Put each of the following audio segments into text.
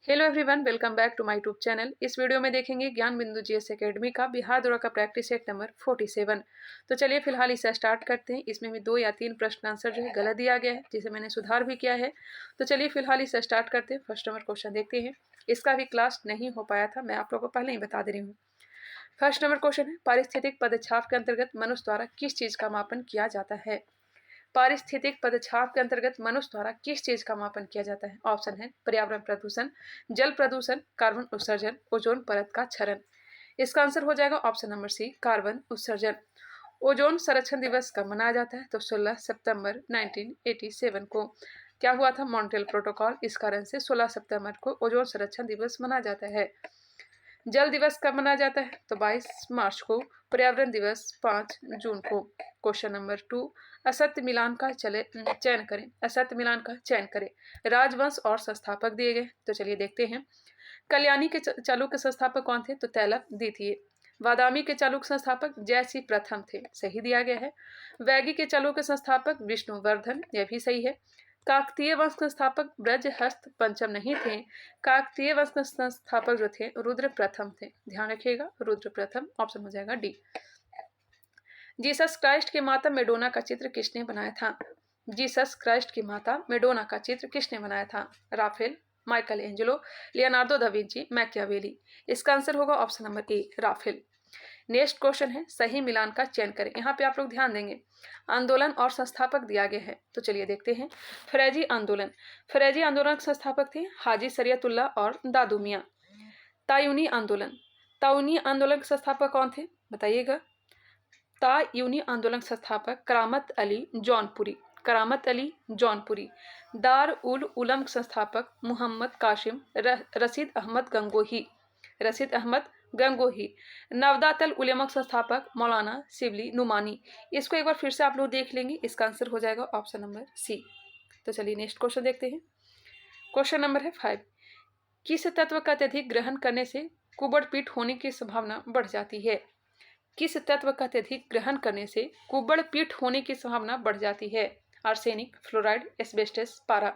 Hello everyone, welcome back to my YouTube channel. इस video में देखेंगे ज्ञान बिंदु जीएस एकेडमी का बिहार दौरा का प्रैक्टिस सेट नंबर 47। तो चलिए फिलहाल इसे स्टार्ट करते हैं। इसमें भी 2 या 3 प्रश्न आंसर जो है गलत दिया गया है, जिसे मैंने सुधार भी किया है। तो चलिए फिलहाल इसे स्टार्ट करते हैं। फर्स्ट नंबर क्वेश्चन देखते हैं। इसका भी क्लास नहीं हो पाया था, मैं आप लोगों को पहले ही बता दे रही हूँ। फर्स्ट नंबर क्वेश्चन है, पारिस्थितिक पदछाप के अंतर्गत मनुष्य द्वारा किस चीज का मापन किया जाता है। पारिस्थितिक पदछाप के अंतर्गत मनुष्य द्वारा किस चीज का मापन किया जाता है। ऑप्शन है पर्यावरण प्रदूषण, जल प्रदूषण, कार्बन उत्सर्जन, ओजोन परत का क्षरण। इसका आंसर हो जाएगा ऑप्शन नंबर सी, कार्बन उत्सर्जन। ओजोन संरक्षण दिवस कब मनाया जाता है, तो 16 सितंबर 1987 को क्या हुआ था, मॉन्ट्रियल प्रोटोकॉल। इस कारण से 16 सितंबर को ओजोन संरक्षण दिवस मनाया जाता है। जल दिवस कब मनाया जाता है, तो 22 मार्च को। पर्यावरण दिवस 5 जून को। क्वेश्चन नंबर 2, असत्य मिलान का चयन करें। असत्य मिलान का चयन करें। राजवंश और संस्थापक दिए गए, तो चलिए देखते हैं। कल्याणी के चालुक्य संस्थापक कौन थे, तो तैलप द्वितीय। बादामी के चालुक्य संस्थापक जयसिंह प्रथम थे, सही दिया गया है। वैगी के चालुक्य संस्थापक विष्णुवर्धन, यह भी सही है। काकतीय वंश के संस्थापक ब्रजहस्त पंचम नहीं थे। काकतीय वंश के संस्थापक जो थे रुद्र प्रथम थे, ध्यान रखिएगा, रुद्र प्रथम। ऑप्शन हो जाएगा डी। जीसस क्राइस्ट की माता मेडोना का चित्र किसने बनाया था। जीसस क्राइस्ट की माता मेडोना का चित्र किसने बनाया था। Raphael, Michelangelo, Leonardo da Vinci, Machiavelli. इसका आंसर होगा option number A, Raphael. Next question है, सही मिलान का चयन करें। यहाँ पे आप लोग ध्यान देंगे, आंदोलन और संस्थापक दिया गया है, तो चलिए देखते हैं। फरेजी आंदोलन। फरेजी आंदोलन के संस्थापक थे हाजी शरीयतुल्लाह और दादू मियाँ। तायूनी आंदोलन। तायूनी आंदोलन के संस्थापक कौन थे, बताइएगा। तायूनी आंदोलन संस्थापक करामत अली जौनपुरी। करामत अली जौनपुरी। दार उल उलम संस्थापक मोहम्मद कासिम रशीद अहमद गंगोही। रशीद अहमद गंगोही। नवदातल उलेमा संस्थापक मौलाना शिबली नुमानी। इसको एक बार फिर से आप लोग देख लेंगे, इसका आंसर हो जाएगा ऑप्शन नंबर सी। तो चलिए नेक्स्ट क्वेश्चन देखते हैं। क्वेश्चन नंबर है 5, किस तत्व का अत्यधिक ग्रहण करने से कुबड़ पीठ होने की संभावना बढ़ जाती है। किस तत्व का अत्यधिक ग्रहण करने से कुबड़ पीठ होने की संभावना बढ़ जाती है। आर्सेनिक, फ्लोराइड, एस्बेस्टस, पारा।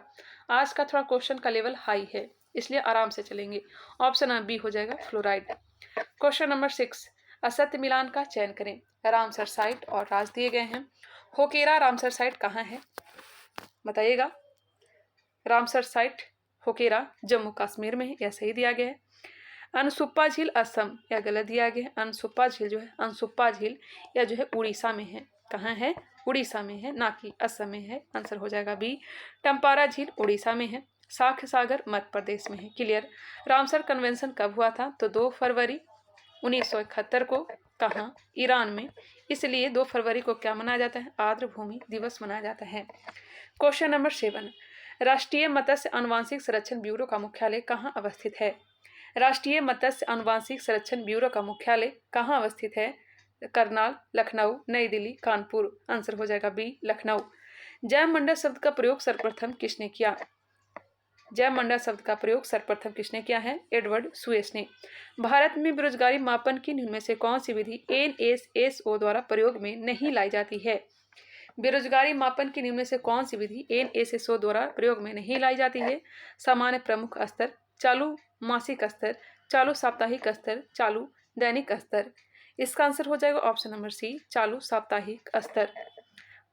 आज का थोड़ा क्वेश्चन का लेवल हाई है, इसलिए आराम से चलेंगे। ऑप्शन नंबर बी हो जाएगा, फ्लोराइड। क्वेश्चन नंबर 6, असत्य मिलान का चयन करें। रामसर साइट और राज दिए गए हैं। होकेरा रामसर साइट कहाँ है, बताइएगा। रामसर साइट होकेरा जम्मू कश्मीर में है, यह सही दिया गया है। अनसुप्पा झील असम, या गलत दिया गया है। अनसुप्पा झील जो है, अनसुप्पा झील या जो है उड़ीसा में है। कहाँ है, उड़ीसा में है, ना कि असम में है। आंसर हो जाएगा बी। टम्पारा झील उड़ीसा में है। साख्य सागर मध्य प्रदेश में है। क्लियर। रामसर कन्वेंशन कब हुआ था, तो 2 फरवरी 1971 को। कहाँ, ईरान में। इसलिए 2 फरवरी को क्या मनाया जाता है, आर्द्र भूमि दिवस मनाया जाता है। क्वेश्चन नंबर 7, राष्ट्रीय मत्स्य आनुवांशिक संरक्षण ब्यूरो का मुख्यालय कहाँ अवस्थित है। राष्ट्रीय मत्स्य आनुवांशिक संरक्षण ब्यूरो का मुख्यालय कहाँ अवस्थित है। करनाल, लखनऊ, नई दिल्ली, कानपुर। आंसर हो जाएगा बी, लखनऊ। जैव मंडल शब्द का प्रयोग सर्वप्रथम किसने किया। जैव मंडल शब्द का प्रयोग सर्वप्रथम किसने किया है, एडवर्ड सुएस ने। भारत में बेरोजगारी मापन की निम्न में से कौन सी विधि एनएसएसओ द्वारा प्रयोग में नहीं लाई जाती है। बेरोजगारी मापन की निम्न में से कौन सी विधि एनएसएसओ द्वारा प्रयोग में नहीं लाई जाती है। सामान्य प्रमुख स्तर, चालू मासिक स्तर, चालू साप्ताहिक स्तर, चालू दैनिक स्तर। इसका आंसर हो जाएगा ऑप्शन नंबर सी, चालू साप्ताहिक स्तर।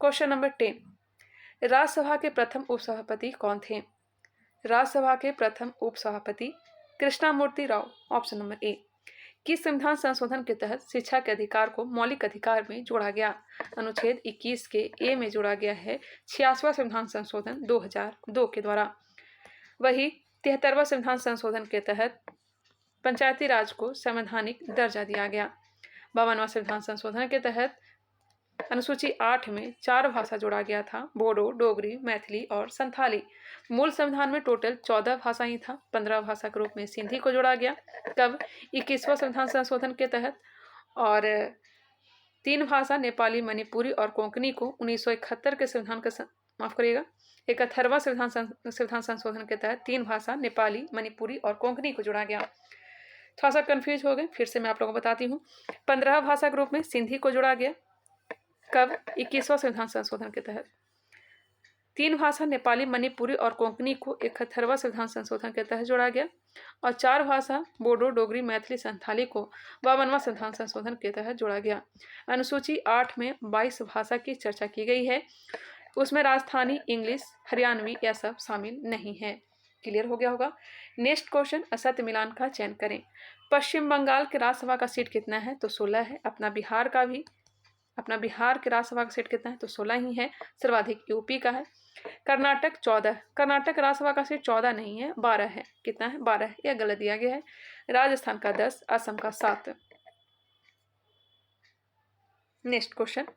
क्वेश्चन नंबर 10, राज्यसभा के प्रथम उपसभापति कौन थे। राज्यसभा के प्रथम उपसभापति कृष्णामूर्ति राव। ऑप्शन नंबर ए। किस संविधान संशोधन के तहत शिक्षा के अधिकार को मौलिक अधिकार में जोड़ा गया। अनुच्छेद 21 के ए में जोड़ा गया है 86वां संविधान संशोधन 2002 के द्वारा। वही 73वां संविधान संशोधन के तहत पंचायती राज को संवैधानिक दर्जा दिया गया। 52वां संविधान संशोधन के तहत अनुसूची 8 में 4 भाषा जोड़ा गया था, बोडो, डोगरी, मैथिली और संथाली। मूल संविधान में टोटल 14 भाषा ही था। 15 भाषा के रूप में सिंधी को जोड़ा गया। कब, 21वां संविधान संशोधन के तहत। और 3 भाषा नेपाली, मणिपुरी और कोंकणी को 1971 के संविधान का माफ करिएगा 71वां संविधान संशोधन के तहत 3 भाषा नेपाली, मणिपुरी और कोंकणी को जोड़ा गया। थोड़ा सा कंफ्यूज हो गए, फिर से मैं आप लोगों को बताती हूँ। 15 भाषा के रूप में सिंधी को जोड़ा गया। कब, 21वां संविधान संशोधन के तहत। 3 भाषा नेपाली, मणिपुरी और कोंकणी को 71वां संविधान संशोधन के तहत जोड़ा गया और 4 भाषा बोडो, डोगरी, मैथिली, संथाली को 52वां संविधान संशोधन के तहत जोड़ा गया। अनुसूची 8 में 22 भाषा की चर्चा की गई है, उसमें राजस्थानी, इंग्लिश, हरियाणवी यह सब शामिल नहीं है। क्लियर हो गया होगा। नेक्स्ट क्वेश्चन, असत्य मिलान का चयन करें। पश्चिम बंगाल के राज्यसभा का सीट कितना है? तो 16 है। अपना बिहार के राज्यसभा का सीट कितना है? तो 16 ही है। सर्वाधिक यूपी का है। कर्नाटक 14, कर्नाटक राज्यसभा का सीट 14 नहीं है, 12 है। कितना है? 12 है। यह गलत दिया गया है। राजस्थान का 10, असम का 7। नेक्स्ट क्वेश्चन,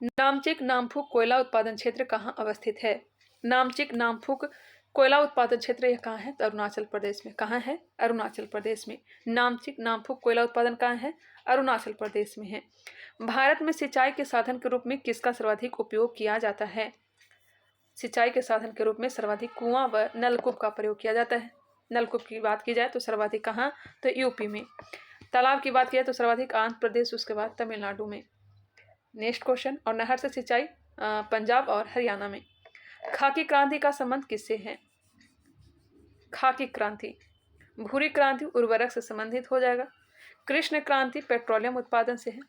नामचिक नामफुक कोयला उत्पादन क्षेत्र कहाँ अवस्थित है? नामचिक नामफुक कोयला उत्पादन क्षेत्र यह कहाँ है? तो अरुणाचल प्रदेश में। कहाँ है? अरुणाचल प्रदेश में। नामचिक नामफुक कोयला उत्पादन कहाँ है? अरुणाचल प्रदेश में है। भारत में सिंचाई के साधन के रूप में किसका सर्वाधिक उपयोग किया जाता है? सिंचाई के साधन के रूप में सर्वाधिक कुआं व नलकूप का प्रयोग किया जाता है। नलकूप की बात की जाए तो सर्वाधिक कहाँ? तो यूपी में। तालाब की बात की जाए तो सर्वाधिक आंध्र प्रदेश, उसके बाद तमिलनाडु में। नेक्स्ट क्वेश्चन, और नहर से सिंचाई पंजाब और हरियाणा में। खाकी क्रांति का संबंध किससे है? खाकी क्रांति, भूरी क्रांति उर्वरक से संबंधित हो जाएगा। कृष्ण क्रांति पेट्रोलियम उत्पादन से है।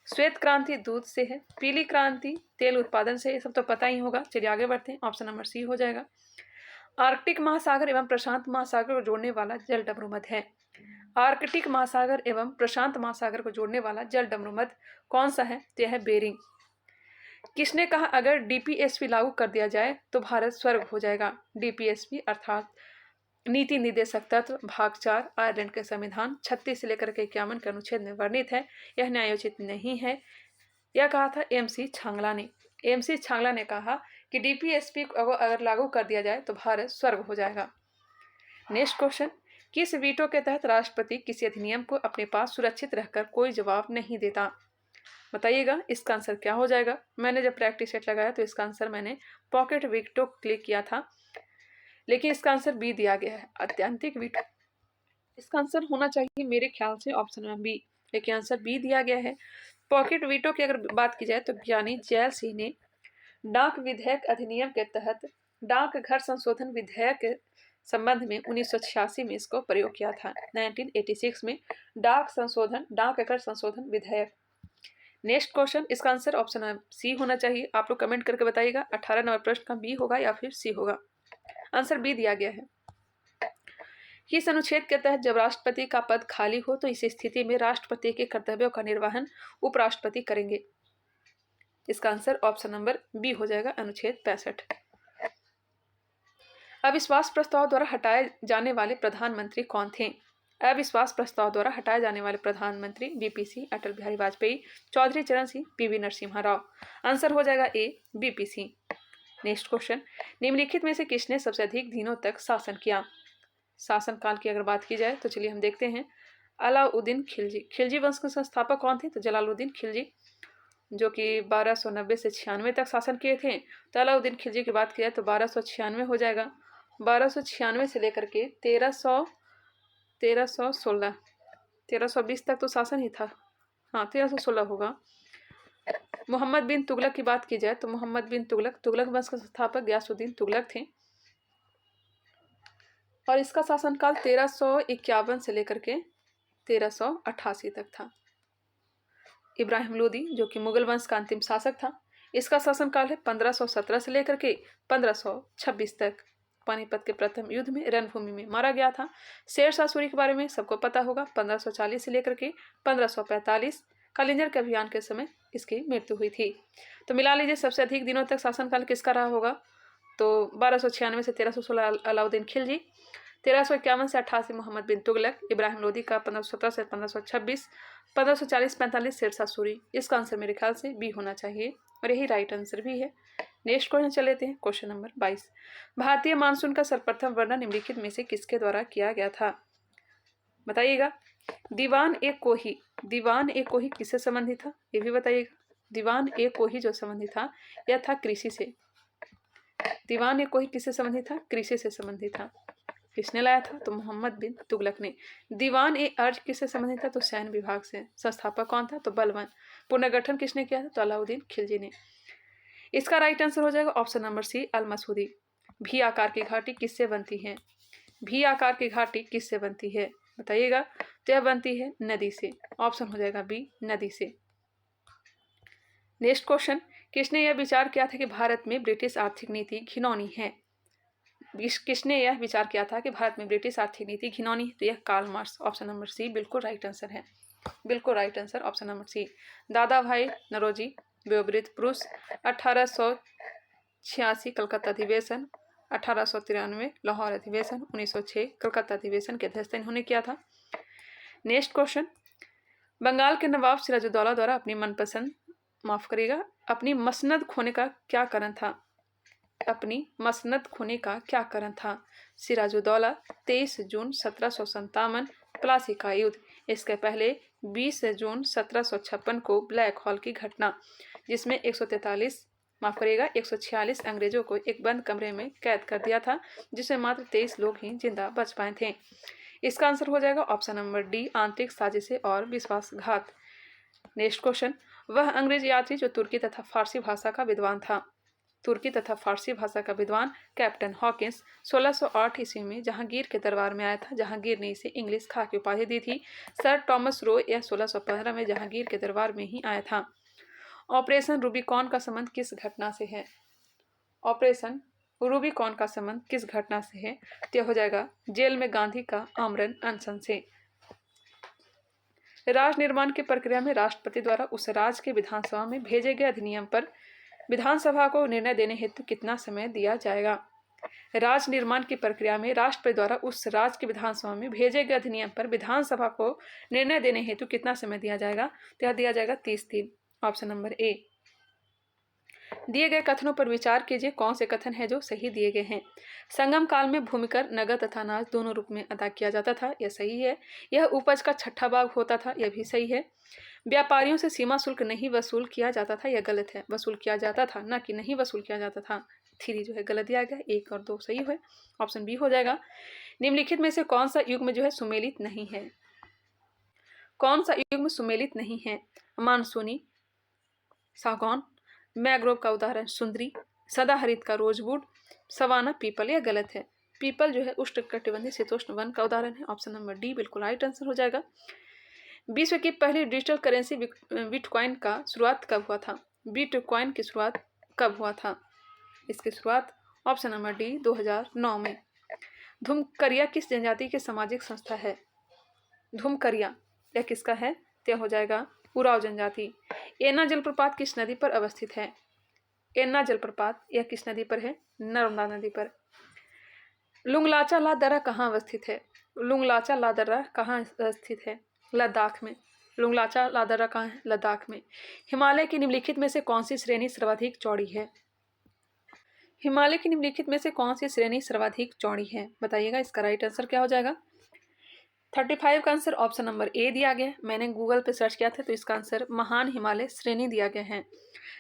श्वेत क्रांति दूध से है। पीली क्रांति तेल उत्पादन से। ये सब तो पता ही होगा। चलिए आगे बढ़ते हैं। ऑप्शन नंबर सी हो जाएगा। आर्कटिक महासागर एवं प्रशांत महासागर को जोड़ने वाला जल डमरूमध् है। आर्कटिक महासागर एवं प्रशांत महासागर को जोड़ने वाला जल डमरूमध् कौन सा है? तो यह है बेरिंग। किसने कहा अगर डीपीएसपी लागू कर दिया जाए तो भारत स्वर्ग हो जाएगा? डीपीएसपी अर्थात नीति निर्देशक तत्व, भाग 4 आयरलैंड के संविधान 36 से लेकर के 51 के अनुच्छेद में वर्णित है। यह न्यायोचित नहीं है। यह कहा था एमसी छांगला ने। एमसी छांगला ने कहा कि डीपीएसपी को अगर लागू कर दिया जाए तो भारत स्वर्ग हो जाएगा। नेक्स्ट क्वेश्चन, किस वीटो के तहत राष्ट्रपति किसी अधिनियम को अपने पास सुरक्षित रहकर कोई जवाब नहीं देता? बताइएगा इसका आंसर क्या हो जाएगा। मैंने जब प्रैक्टिस सेट लगाया तो इसका आंसर मैंने पॉकेट वीटो क्लिक किया था, लेकिन इसका आंसर बी दिया गया है, अत्यंतिक वीटो। इसका आंसर होना चाहिए मेरे ख्याल से ऑप्शन में बी, लेकिन आंसर बी दिया गया है। पॉकेट वीटो की अगर बात की जाए तो ज्ञानी जैल सिंह ने डाक विधेयक अधिनियम के तहत डाकघर संशोधन विधेयक के संबंध में 1986 में इसको प्रयोग किया था। 1986 में डाकघर संशोधन विधेयक। नेक्स्ट क्वेश्चन, इसका आंसर ऑप्शन सी होना चाहिए। आप लोग कमेंट करके बताइएगा 18 नंबर प्रश्न का बी होगा या फिर सी होगा। आंसर बी दिया गया है। किस अनुच्छेद के तहत जब राष्ट्रपति का पद खाली हो तो इस स्थिति में राष्ट्रपति के कर्तव्यों का निर्वहन उपराष्ट्रपति करेंगे? इसका आंसर ऑप्शन नंबर बी हो जाएगा, अनुच्छेद 65। अविश्वास प्रस्ताव द्वारा हटाए जाने वाले प्रधानमंत्री कौन थे? अविश्वास प्रस्ताव द्वारा हटाए जाने वाले प्रधानमंत्री बीपी सिंह, अटल बिहारी वाजपेयी, चौधरी चरण सिंह, पीवी नरसिम्हा राव। आंसर हो जाएगा ए, बीपी सिंह। नेक्स्ट क्वेश्चन, निम्नलिखित में से किसने सबसे अधिक दिनों तक शासन किया? शासनकाल की अगर बात की जाए तो चलिए हम देखते हैं। अलाउद्दीन खिलजी। खिलजी वंश के संस्थापक कौन थे? तो जलालुद्दीन खिलजी, जो कि 1290 से 96 तक शासन किए थे। तो अलाउद्दीन खिलजी की बात की जाए तो 1296 हो जाएगा। 1296 से लेकर के 1320 तक तो शासन ही था। हाँ, 1316 होगा। मोहम्मद बिन तुगलक की बात की जाए तो मोहम्मद बिन तुगलक वंश के संस्थापक गयासुद्दीन तुगलक थे और इसका शासनकाल 1351 से लेकर के 1388 तक था। इब्राहिम लोदी, जो कि मुगल वंश का अंतिम शासक था, इसका शासनकाल है 1517 से लेकर के 1526 तक। पानीपत के प्रथम युद्ध में रणभूमि में मारा गया था। शेरशाह सूरी के बारे में सबको पता होगा। 1540 से लेकर के 1545 कालिंजर के अभियान के समय इसकी मृत्यु हुई थी। तो मिला लीजिए सबसे अधिक दिनों तक शासनकाल किसका रहा होगा? तो 1296 से 1316 अलाउद्दीन खिलजी, 1351 से 88 मोहम्मद बिन तुगलक, इब्राहिम लोदी का 1517 से 1526, 1540-45 शेरशाह सूरी। इसका आंसर मेरे ख्याल से बी होना चाहिए और यही राइट आंसर भी है। नेक्स्ट क्वेश्चन चले लेते हैं, क्वेश्चन नंबर 22। भारतीय मानसून का सर्वप्रथम वर्णन निम्नलिखित में से किसके द्वारा किया गया था? बताइएगा। दीवान ए कोही किससे संबंधित था? ये भी बताइएगा। दीवान ए कोही जो संबंधित था यह था कृषि से। दीवान ए कोही किससे संबंधित था? कृषि से संबंधित था। किसने लाया था? तो मोहम्मद बिन तुगलक ने। दीवान ए अर्ज किससे संबंधित था? तो सैन्य विभाग से। संस्थापक कौन था? तो बलवान। पुनर्गठन किसने किया था? तो अलाउद्दीन खिलजी ने। इसका राइट आंसर हो जाएगा ऑप्शन नंबर सी, अल मसूदी। भी आकार की घाटी किससे बनती है? भी आकार की घाटी किससे बनती है बताइएगा? तो यह बनती है नदी से। ऑप्शन हो जाएगा बी, नदी से। नेक्स्ट क्वेश्चन, किसने यह विचार किया था कि भारत में ब्रिटिश आर्थिक नीति घिनौनी है? किसने यह विचार किया था कि भारत में ब्रिटिश आर्थिक नीति घिनौनी है? तो यह Karl Marx. Option number C बिल्कुल राइट आंसर है। बिल्कुल right answer option number C. Dadabhai Naoroji, व्यवहारित पुरुष, 1886 कलकत्ता अधिवेशन, 1893 लाहौर अधिवेशन, 1906 कलकत्ता अधिवेशन की अध्यक्षता इन्होंने किया था। नेक्स्ट क्वेश्चन, बंगाल के नवाब सिराजुद्दौला द्वारा अपनी मसनद खोने का क्या कारण था? अपनी मसनद खोने का क्या कारण था? सिराजुद्दौला 23 जून 1757 प्लासी का युद्ध। इसके पहले 20 जून 1756 को ब्लैक हॉल की घटना, जिसमें 146 अंग्रेजों को एक बंद कमरे में कैद कर दिया था, जिसमें मात्र 23 लोग ही जिंदा बच पाए थे। इसका आंसर हो जाएगा ऑप्शन नंबर डी, आंतरिक साजिशें और विश्वासघात। नेक्स्ट क्वेश्चन, वह अंग्रेज यात्री जो तुर्की तथा फारसी भाषा का विद्वान था। तुर्की तथा फारसी भाषा का विद्वान कैप्टन हॉकिंस 1608 ईस्वी में जहांगीर के दरबार में आया था। जहांगीर ने इसे इंग्लिश खा की उपाधि दी थी। सर टॉमस रो यह 1615 में जहांगीर के दरबार में ही आया था। ऑपरेशन रूबिकॉन का संबंध किस घटना से है? ऑपरेशन रूबिकॉन का संबंध किस घटना से है? तो हो जाएगा जेल में गांधी का आमरण अनशन से। राज निर्माण की प्रक्रिया में राष्ट्रपति द्वारा उस राज्य के विधानसभा में भेजे गए अधिनियम पर विधानसभा को निर्णय देने हेतु कितना समय दिया जाएगा? राज निर्माण की प्रक्रिया में राष्ट्रपति द्वारा उस राज्य के विधानसभा में भेजे गए अधिनियम पर विधानसभा को निर्णय देने हेतु कितना समय दिया जाएगा? तो यह दिया जाएगा 30 दिन। ऑप्शन नंबर ए। दिए गए कथनों पर विचार कीजिए, कौन से कथन है जो सही दिए गए हैं? संगम काल में भूमिकर नगद तथा अनाज दोनों रूप में अदा किया जाता था, यह सही है। यह उपज का छठा भाग होता था, यह भी सही है। व्यापारियों से सीमा शुल्क नहीं वसूल किया जाता था, यह गलत है। वसूल किया जाता था, ना कि नहीं वसूल किया जाता था। 3 जो है गलत दिया गया, 1 और 2 सही है। ऑप्शन बी हो जाएगा। निम्नलिखित में से कौन सा युग्म जो है सुमेलित नहीं है? कौन सा युग्म सुमेलित नहीं है? मानसूनी सागौन, मैग्रोव का उदाहरण सुंदरी, सदाहरित का रोजवुड, सवाना पीपल। यह गलत है। पीपल जो है उष्णकटिबंधीय शीतोष्ण वन का उदाहरण है। ऑप्शन नंबर डी बिल्कुल राइट आंसर हो जाएगा। विश्व की पहली डिजिटल करेंसी बिटकॉइन का शुरुआत कब हुआ था? बिटकॉइन की शुरुआत कब हुआ था? इसकी शुरुआत ऑप्शन नंबर डी 2009 में। धूमकरिया किस जनजाति की सामाजिक संस्था है? धूमकरिया यह किसका है? यह हो जाएगा उराव जनजाति। एना जलप्रपात किस नदी पर अवस्थित है? एना जलप्रपात यह किस नदी पर है? नर्मदा नदी पर। लुंगलाचा ला दर्रा कहाँ अवस्थित है? लुंगलाचा ला दर्रा कहाँ अवस्थित है? लद्दाख में। लुंगलाचा ला दर्रा कहाँ है? लद्दाख में। हिमालय की निम्नलिखित में से कौन सी श्रेणी सर्वाधिक चौड़ी है? हिमालय की निम्नलिखित में से कौन सी श्रेणी सर्वाधिक चौड़ी है बताइएगा? इसका राइट आंसर क्या हो जाएगा? 35 का आंसर ऑप्शन नंबर ए दिया गया है। मैंने गूगल पे सर्च किया था तो इसका आंसर महान हिमालय श्रेणी दिया गया है।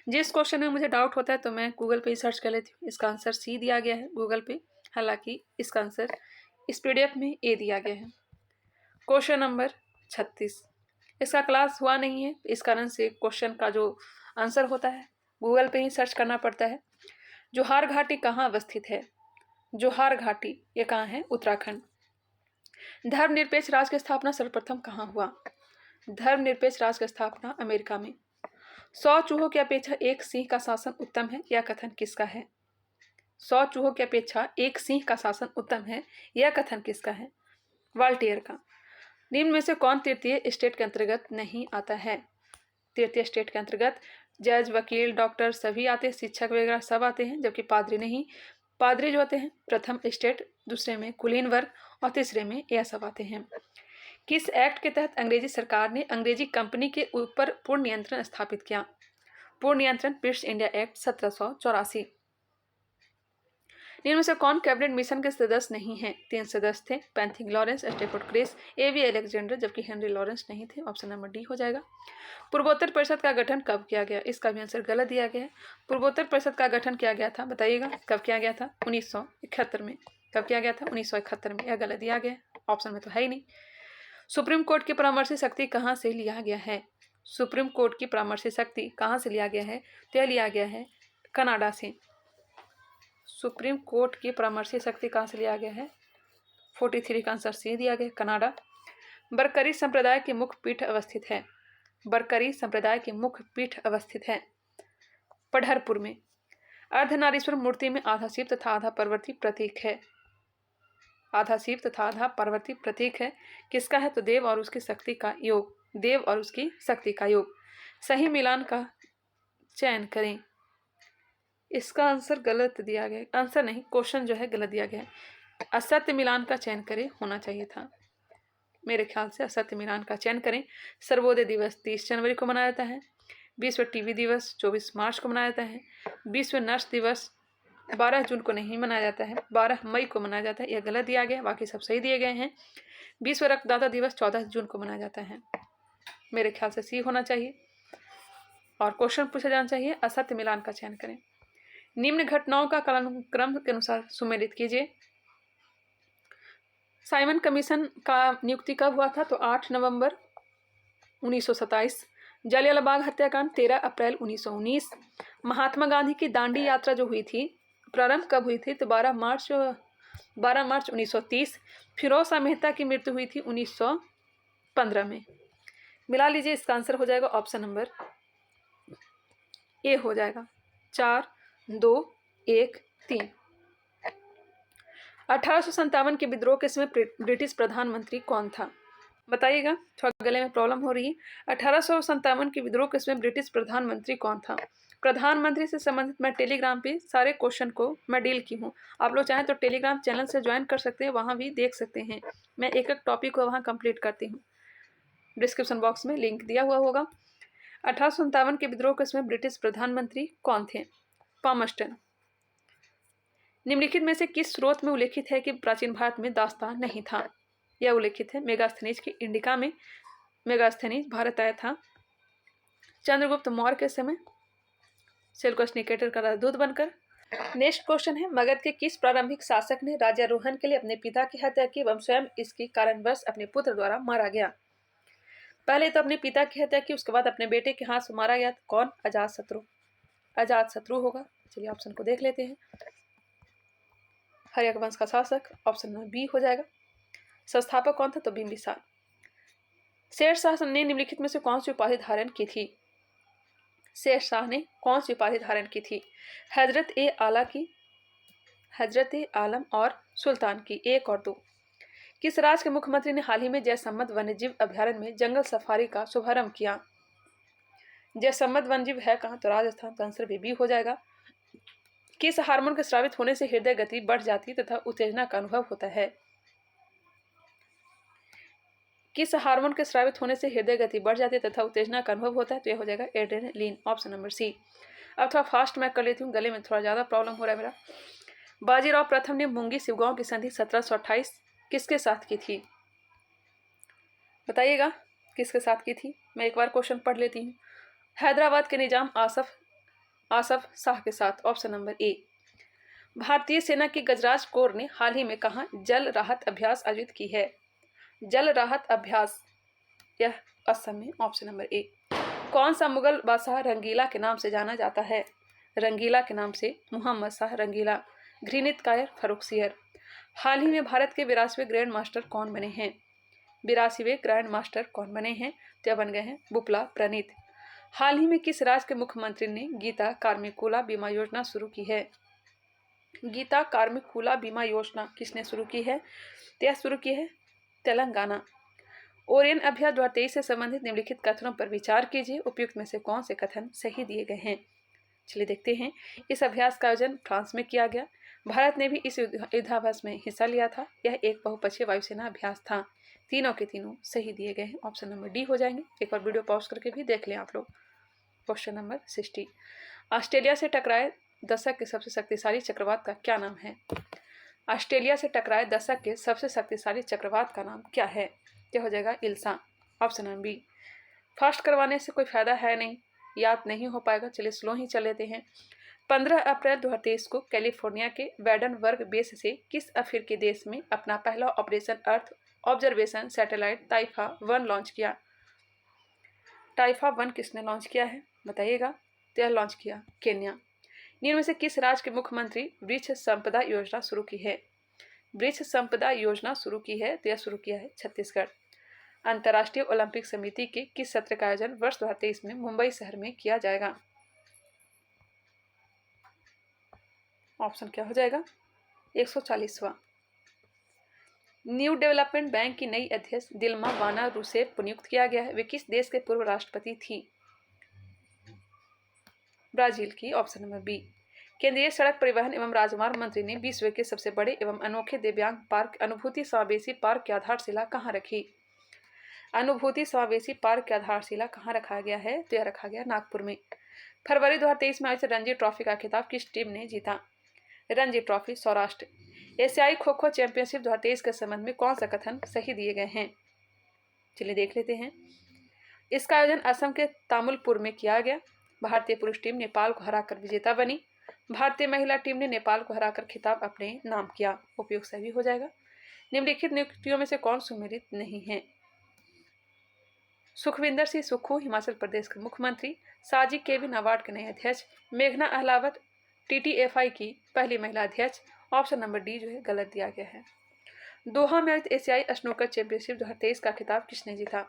जिस क्वेश्चन में मुझे डाउट होता है तो मैं गूगल पे ही सर्च कर लेती हूँ। इसका आंसर सी दिया गया है गूगल पे, हालांकि इसका आंसर इस PDF में ए दिया गया है। क्वेश्चन नंबर 36, इसका क्लास हुआ नहीं है, इस कारण से क्वेश्चन का जो आंसर होता है गूगल पे ही सर्च करना पड़ता है। जोहार घाटी कहाँ अवस्थित है? जोहार घाटी ये कहाँ है? उत्तराखंड। धर्मनिरपेक्ष राज्य की स्थापना सर्वप्रथम कहाँ हुआ? धर्मनिरपेक्ष राज्य की स्थापना अमेरिका में। 100 चूहों की अपेक्षा एक सिंह का शासन उत्तम है, यह कथन किसका है? 100 चूहों की अपेक्षा एक सिंह का शासन उत्तम है, यह कथन किसका है? वाल्टियर का। निम्न में से कौन तृतीय स्टेट के अंतर्गत नहीं आता है? तृतीय स्टेट के अंतर्गत जज, वकील, डॉक्टर सभी आते हैं, शिक्षक वगैरह सब आते हैं, जबकि पादरी नहीं। पादरी जो होते हैं प्रथम स्टेट, दूसरे में कुलीन वर्ग और तीसरे में यह सब आते हैं। किस एक्ट के तहत अंग्रेजी सरकार ने अंग्रेजी कंपनी के ऊपर पूर्ण नियंत्रण स्थापित किया? पूर्ण नियंत्रण ब्रिटिश इंडिया एक्ट 1784। निम्न में से कौन कैबिनेट मिशन के सदस्य नहीं हैं? 3 सदस्य थे, पैंथिक लॉरेंस, स्टेफोर्ड क्रेस, एवी अलेक्जेंडर, जबकि हेनरी लॉरेंस नहीं थे। ऑप्शन नंबर डी हो जाएगा। पूर्वोत्तर परिषद का गठन कब किया गया? इसका भी आंसर गलत दिया गया है। पूर्वोत्तर परिषद का गठन किया गया था, बताइएगा कब किया गया था? 1971 में। कब किया गया था? 1971 में। यह गलत दिया गया, ऑप्शन में तो है ही नहीं। सुप्रीम कोर्ट की परामर्शी शक्ति कहाँ से लिया गया है? सुप्रीम कोर्ट की परामर्शी शक्ति कहाँ से लिया गया है? तो यह लिया गया है कनाडा से। सुप्रीम कोर्ट की परामर्शी शक्ति कहाँ से लिया गया है? 43 का आंसर सी दिया गया, कनाडा। बरकरी संप्रदाय की मुख्य पीठ अवस्थित है। बरकरी संप्रदाय की मुख्य पीठ अवस्थित है पढ़रपुर में। अर्धनारीश्वर मूर्ति में आधा शिव तथा आधा पार्वती प्रतीक है। आधा शिव तथा आधा पार्वती प्रतीक है, किसका है? तो देव और उसकी शक्ति का योग। देव और उसकी शक्ति का योग। सही मिलान का चयन करें। इसका आंसर गलत दिया गया, आंसर नहीं, क्वेश्चन जो है गलत दिया गया है। असत्य मिलान का चयन करें होना चाहिए था, मेरे ख्याल से असत्य मिलान का चयन करें। सर्वोदय दिवस 30 जनवरी को मनाया जाता है। विश्व टीवी दिवस 24 मार्च को मनाया जाता है। विश्व नर्स दिवस 12 जून को नहीं मनाया जाता है, 12 मई को मनाया जाता है। यह गलत दिया गया, बाकी सब सही दिए गए हैं। विश्व रक्तदाता दिवस 14 जून को मनाया जाता है, मेरे ख्याल से सी होना चाहिए। और क्वेश्चन पूछा जाना चाहिए, असत्य मिलान का चयन करें। निम्न घटनाओं का कालानुक्रम के अनुसार सुमेलित कीजिए। साइमन कमीशन का नियुक्ति कब हुआ था? तो 8 नवंबर 1927। जलियांवाला बाग हत्याकांड 13 अप्रैल 1919। महात्मा गांधी की दांडी यात्रा जो हुई थी, प्रारंभ कब हुई थी? तो 12 मार्च 1930। फिरोज शाह मेहता की मृत्यु हुई थी 1915 में। मिला लीजिए, इसका आंसर हो जाएगा ऑप्शन नंबर ए हो जाएगा। 4, 2, 1, 3। 1857 के विद्रोह के समय ब्रिटिश प्रधानमंत्री कौन था? बताइएगा, थोड़ा गले में प्रॉब्लम हो रही है। 1857 के विद्रोह के समय ब्रिटिश प्रधानमंत्री कौन था? प्रधानमंत्री से संबंधित मैं टेलीग्राम पे सारे क्वेश्चन को मैं डील की हूँ। आप लोग चाहें तो टेलीग्राम चैनल से ज्वाइन कर सकते हैं, वहाँ भी देख सकते हैं। मैं एक एक टॉपिक को वहाँ कंप्लीट करती हूँ। डिस्क्रिप्शन बॉक्स में लिंक दिया हुआ होगा। 1857 के विद्रोह के समय ब्रिटिश प्रधानमंत्री कौन थे? पामस्टन। निम्नलिखित में से किस स्रोत में उल्लेखित है कि प्राचीन भारत में दास्तान नहीं था? यह उल्लेखित है मेगास्थनीज की इंडिका में। मेगास्थनीज भारत आया था चंद्रगुप्त मौर्य के समय सेल्यूकस निकेटर का राजदूत बनकर। नेक्स्ट क्वेश्चन है, मगध के किस प्रारंभिक शासक ने राज्यारोहण के लिए अपने पिता की हत्या की एवं स्वयं इसकी कारणवश अपने पुत्र द्वारा मारा गया? पहले तो अपने पिता की हत्या की, उसके बाद अपने बेटे के हाथ से मारा गया। कौन? अजातशत्रु। अजातशत्रु होगा। चलिए ऑप्शन को देख लेते हैं। हर्यक वंश का शासक, ऑप्शन नंबर बी हो जाएगा। संस्थापक कौन था? तो बिंबिसार। शेरशाह ने निम्नलिखित में से कौन सी उपाधि धारण की थी? शेरशाह ने कौन सी उपाधि धारण की थी? हजरत ए आला की, हजरत ए आलम और सुल्तान की, 1 और 2। किस राज्य के मुख्यमंत्री ने हाल ही में जयसम्मत वन्यजीव अभ्यारण्य में जंगल सफारी का शुभारंभ किया? जयसम्मत वन्यजीव है कहाँ? तो राजस्थान। तो आंसर बी हो जाएगा। किस हार्मोन के स्रावित होने से हृदय गति बढ़ जाती तथा उत्तेजना का अनुभव होता है? किस हार्मोन के स्रावित होने से हृदय गति बढ़ जाती है तथा उत्तेजना का अनुभव होता है? तो यह हो जाएगा एड्रेनलिन, ऑप्शन नंबर सी। अब थोड़ा फास्ट मैं कर लेती हूँ, गले में थोड़ा ज़्यादा प्रॉब्लम हो रहा है मेरा। बाजीराव प्रथम ने मुंगी सिवगांव की संधि 1728 किसके साथ की थी? बताइएगा किसके साथ की थी। मैं एक बार क्वेश्चन पढ़ लेती हूँ। हैदराबाद के निजाम आसफ शाह के साथ, ऑप्शन नंबर ए। भारतीय सेना की गजराज कोर ने हाल ही में कहाँ जल राहत अभ्यास आयोजित की है? जल राहत अभ्यास, यह असम में, ऑप्शन नंबर ए। कौन सा मुगल बादशाह रंगीला के नाम से जाना जाता है? रंगीला के नाम से मोहम्मद शाह रंगीला। घृणित कायर फर्रुखसियर। हाल ही में भारत के 82वें ग्रैंड मास्टर कौन बने हैं? 82वें ग्रैंड मास्टर कौन बने हैं? तो बन गए हैं बुपला प्रणीत। हाल ही में किस राज्य के मुख्यमंत्री ने गीता कार्मिकुला बीमा योजना शुरू की है? गीता कार्मिकुला बीमा योजना किसने शुरू की है? तो यह शुरू की है तेलंगाना। ओरियन अभ्यास 2023 से संबंधित निम्नलिखित कथनों पर विचार कीजिए। उपयुक्त में से कौन से कथन सही दिए गए हैं? चलिए देखते हैं। इस अभ्यास का आयोजन फ्रांस में किया गया। भारत ने भी इस युद्धाभ्यास में हिस्सा लिया था। यह एक बहुपक्षीय वायुसेना अभ्यास था। तीनों के तीनों सही दिए गए हैं, ऑप्शन नंबर डी हो जाएंगे। एक बार वीडियो पॉज करके भी देख लें आप लोग। क्वेश्चन नंबर 60, ऑस्ट्रेलिया से टकराए दशक के सबसे शक्तिशाली चक्रवात का क्या नाम है? ऑस्ट्रेलिया से टकराए दशक के सबसे शक्तिशाली चक्रवात का नाम क्या है? क्या हो जाएगा? इल्सा, ऑप्शन नंबर बी। फास्ट करवाने से कोई फायदा है नहीं, याद नहीं हो पाएगा। चलिए स्लो ही चल लेते हैं। 15 अप्रैल 2023 को कैलिफोर्निया के वेडनबर्ग बेस से किस अफ्रीकी देश में अपना पहला ऑपरेशन अर्थ ऑब्जर्वेशन सैटेलाइट टाइफा 1 लॉन्च किया? टाइफा 1 किसने लॉन्च किया है बताइएगा? तो यह लॉन्च किया केन्या। निम्न में से किस राज्य के मुख्यमंत्री वृक्ष संपदा योजना शुरू की है? वृक्ष संपदा योजना शुरू की है तो यह शुरू किया है छत्तीसगढ़। अंतर्राष्ट्रीय ओलंपिक समिति के किस सत्र का आयोजन वर्ष 2023 में मुंबई शहर में किया जाएगा? ऑप्शन क्या हो जाएगा? 140वां। न्यू डेवलपमेंट बैंक की नई अध्यक्ष दिल्मा वाना रूसेफ को नियुक्त किया गया है। वे किस देश के पूर्व राष्ट्रपति थी? ब्राजील की। Option number B. केंद्रीय सड़क परिवहन एवं राजमार्ग मंत्री ने विश्व के सबसे बड़े एवं अनोखे दिव्यांग पार्क अनुभूति समावेशी पार्क की आधारशिला कहाँ रखी? अनुभूति समावेशी पार्क की आधारशिला कहाँ रखा गया है? तो यह रखा गया नागपुर में। फरवरी 2023 में आयोजित रणजी ट्रॉफी का खिताब किस टीम ने जीता? रणजी ट्रॉफी सौराष्ट्र। एशियाई खो खो चैंपियनशिप 2023 के संबंध में कौन सा कथन सही दिए गए हैं? चलिए देख लेते हैं। इसका आयोजन असम के तामुलपुर में किया गया। भारतीय पुरुष टीम नेपाल को हराकर विजेता बनी। भारतीय महिला टीम ने नेपाल को हराकर खिताब अपने नाम किया। उपयोग सही हो जाएगा। निम्नलिखित नियुक्तियों में से कौन सुमेलित नहीं है? सुखविंदर सिंह सुक्खू हिमाचल प्रदेश के मुख्यमंत्री। साजिद केविन अवार्ड के नए अध्यक्ष। मेघना अहलावत TTFI की पहली महिला अध्यक्ष। ऑप्शन नंबर डी जो है गलत दिया गया है। दोहा में आयोजित एशियाई स्नूकर चैंपियनशिप 2023 का खिताब किसने जीता?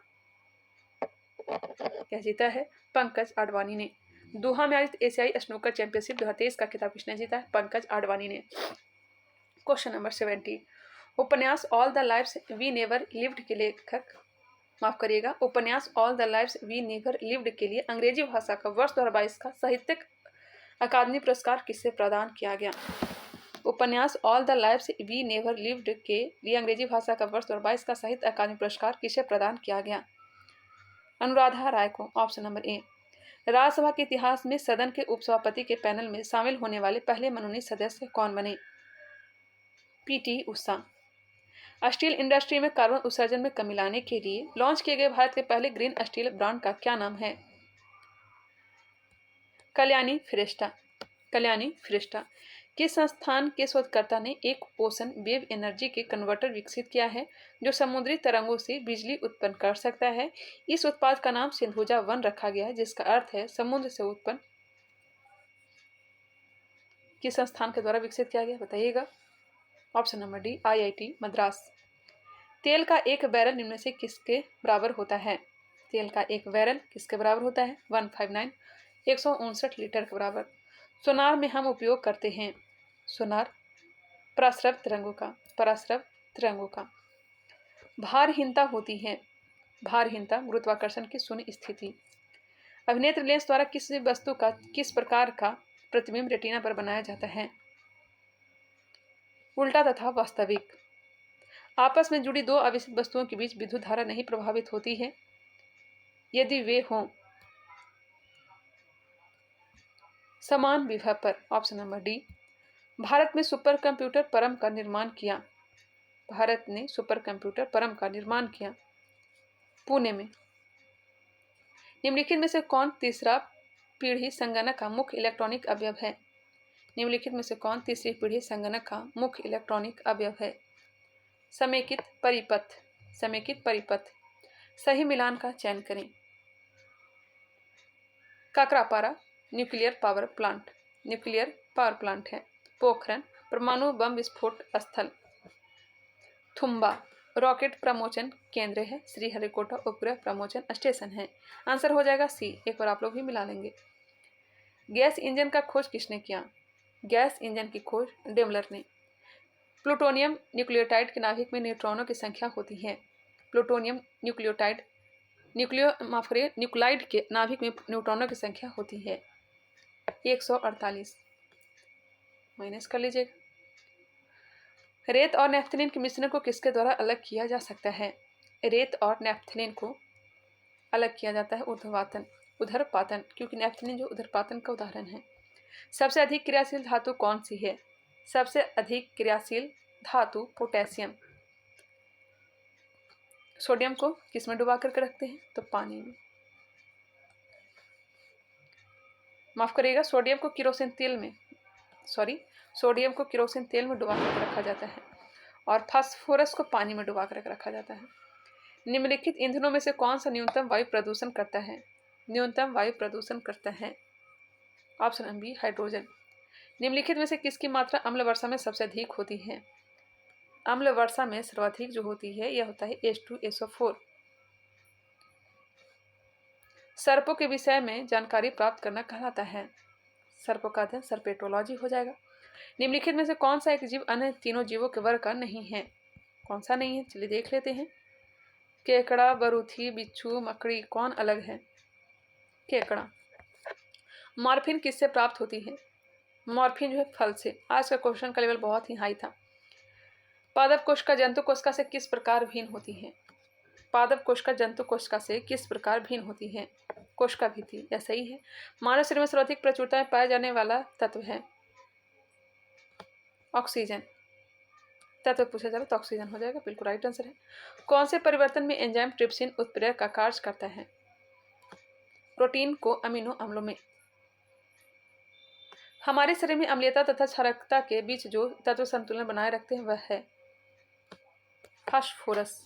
क्या जीता है? पंकज आडवाणी ने। दोहा में आयोजित एशियाई स्नूकर चैंपियनशिप 2023 का खिताब किसने जीता है? पंकज आडवाणी ने। Question number 70। उपन्यास all the lives we never lived के लेखक उपन्यास all the lives we never lived के लिए अंग्रेजी भाषा का वर्ष 2022 का साहित्यिक अकादमी पुरस्कार किससे प्रदान किया गया? उपन्यास all the lives we never lived के लिए अंग्रेजी भाषा का वर्ष 2022 का साहित्य अकादमी पुरस्कार किसे प्रदान किया गया? अनुराधा राय को। ऑप्शन नंबर ए। राज्यसभा के इतिहास में सदन के उपसभापति के पैनल में शामिल होने वाले पहले मनोनीत सदस्य कौन बने? PT उषा। स्टील इंडस्ट्री में कार्बन उत्सर्जन में कमी लाने के लिए लॉन्च किए गए भारत के पहले ग्रीन स्टील ब्रांड का क्या नाम है? कल्याणी फ्रेस्टा। किस संस्थान के शोधकर्ता ने एक ओशन वेव एनर्जी के कन्वर्टर विकसित किया है जो समुद्री तरंगों से बिजली उत्पन्न कर सकता है? इस उत्पाद का नाम सिंधुजा 1 रखा गया है जिसका अर्थ है समुद्र से उत्पन्न। किस संस्थान के द्वारा विकसित किया गया बताइएगा? Option number D IIT Madras. तेल का एक बैरल निम्न में से किसके बराबर होता है? तेल का एक बैरल किसके बराबर होता है? 159 159 लीटर के बराबर। सोनार में हम उपयोग करते हैं। सोनार पराश्रव तिरंगों का। भारहीनता होती है। भारहीनता गुरुत्वाकर्षण की शून्य स्थिति। अभिनेत्र लेंस द्वारा किसी वस्तु का किस प्रकार का प्रतिबिंब रेटिना पर बनाया जाता है? उल्टा तथा वास्तविक। आपस में जुड़ी दो अविच्छेद वस्तुओं के बीच विद्युत धारा नहीं प्रभावित होती है यदि वे हों समान विभव पर। Option number D. भारत ने सुपर कंप्यूटर परम का निर्माण किया पुणे में। निम्नलिखित में से कौन तीसरा पीढ़ी संगणक का मुख्य इलेक्ट्रॉनिक अवयव है? निम्नलिखित में से कौन तीसरी पीढ़ी संगणक का मुख्य इलेक्ट्रॉनिक अवयव है? समेकित परिपथ। सही मिलान का चयन करें। काकरापारा न्यूक्लियर पावर प्लांट है। पोखरन परमाणु बम विस्फोट स्थल। थुम्बा रॉकेट प्रमोचन केंद्र है। श्रीहरिकोटा उपग्रह प्रमोचन स्टेशन है। आंसर हो जाएगा सी। एक बार आप लोग भी मिला लेंगे। गैस इंजन का खोज किसने किया? गैस इंजन की खोज डेमलर ने। प्लूटोनियम न्यूक्लियोटाइड के नाभिक में न्यूट्रॉनों की संख्या होती है। प्लूटोनियम न्यूक्लाइड के नाभिक में न्यूट्रॉनों की संख्या होती है 148। माइनस कर लीजिएगा। रेत और नैफ्थलीन के मिश्रण को किसके द्वारा अलग किया जा सकता है? रेत और नैफ्थलीन को अलग किया जाता है उधरपातन, क्योंकि नैफ्थलीन जो उधरपातन का उदाहरण है। सबसे अधिक क्रियाशील धातु कौन सी है? सबसे अधिक क्रियाशील धातु पोटेशियम। सोडियम को किस में डुबा करके रखते हैं? तो पानी में। माफ़ करिएगा, सोडियम को केरोसिन तेल में डुबा कर रखा जाता है और फास्फोरस को पानी में डुबा कर रखा जाता है। निम्नलिखित ईंधनों में से कौन सा न्यूनतम वायु प्रदूषण करता है? न्यूनतम वायु प्रदूषण करता है ऑप्शन बी हाइड्रोजन। निम्नलिखित में से किसकी मात्रा अम्ल वर्षा में सबसे अधिक होती है? अम्ल वर्षा में सर्वाधिक जो होती है यह होता है H2SO4। सर्पों के विषय में जानकारी प्राप्त करना कहलाता है। सर्पों का अध्ययन सर्पेटोलॉजी हो जाएगा। निम्नलिखित में से कौन सा एक जीव अन्य तीनों जीवों के वर्ग का नहीं है? कौन सा नहीं है, चलिए देख लेते हैं। केकड़ा, बरूथी, बिच्छू, मकड़ी, कौन अलग है? केकड़ा। मॉर्फिन किससे प्राप्त होती है? मॉर्फिन जो है फल से। आज का क्वेश्चन का लेवल बहुत ही हाई था। पादप कोशिका जंतु कोशिका से किस प्रकार भिन्न होती है? पादप कोशिका जंतु कोशिका से किस प्रकार भिन्न होती है? कोशिका भित्ति। यह सही है। मानव शरीर में सर्वाधिक प्रचुरता में पाया जाने वाला तत्व है ऑक्सीजन। तत्व पूछा जाए तो ऑक्सीजन हो जाएगा, बिल्कुल राइट आंसर है। कौन से परिवर्तन में एंजाइम ट्रिप्सिन उत्प्रेरक का कार्य करता है? प्रोटीन को अमीनो अम्लों में। हमारे शरीर में अम्लीयता तथा क्षारकता के बीच जो तत्व संतुलन बनाए रखते हैं वह है फास्फोरस।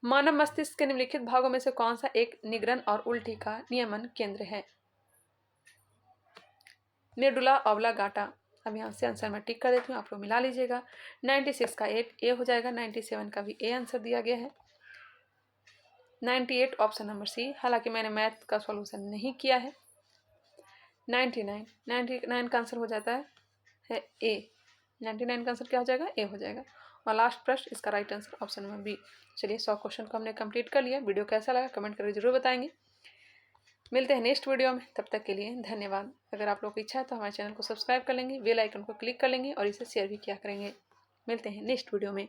मानव मस्तिष्क के निम्नलिखित भागों में से कौन सा एक निगरन और उल्टी का नियमन केंद्र है? Medulla oblongata. अब यहाँ से आंसर मैं टिक कर देती हूँ, आप लोग मिला लीजिएगा। 96 का ए हो जाएगा, 97 का भी ए आंसर दिया गया है। 98 ऑप्शन नंबर सी। हालांकि मैंने मैथ का सॉल्यूशन नहीं किया है। 99 का आंसर हो जाता है ए। 99 का आंसर क्या हो जाएगा? ए हो जाएगा। और लास्ट प्रश्न, इसका right answer option number B. चलिए 100 क्वेश्चन को हमने कंप्लीट कर लिया। वीडियो कैसा लगा कमेंट करके जरूर बताएंगे। मिलते हैं नेक्स्ट वीडियो में, तब तक के लिए धन्यवाद। अगर आप लोग की इच्छा है तो हमारे चैनल को सब्सक्राइब कर लेंगे, बेल आइकन को क्लिक कर लेंगे और इसे शेयर भी किया करेंगे। मिलते हैं नेक्स्ट वीडियो में।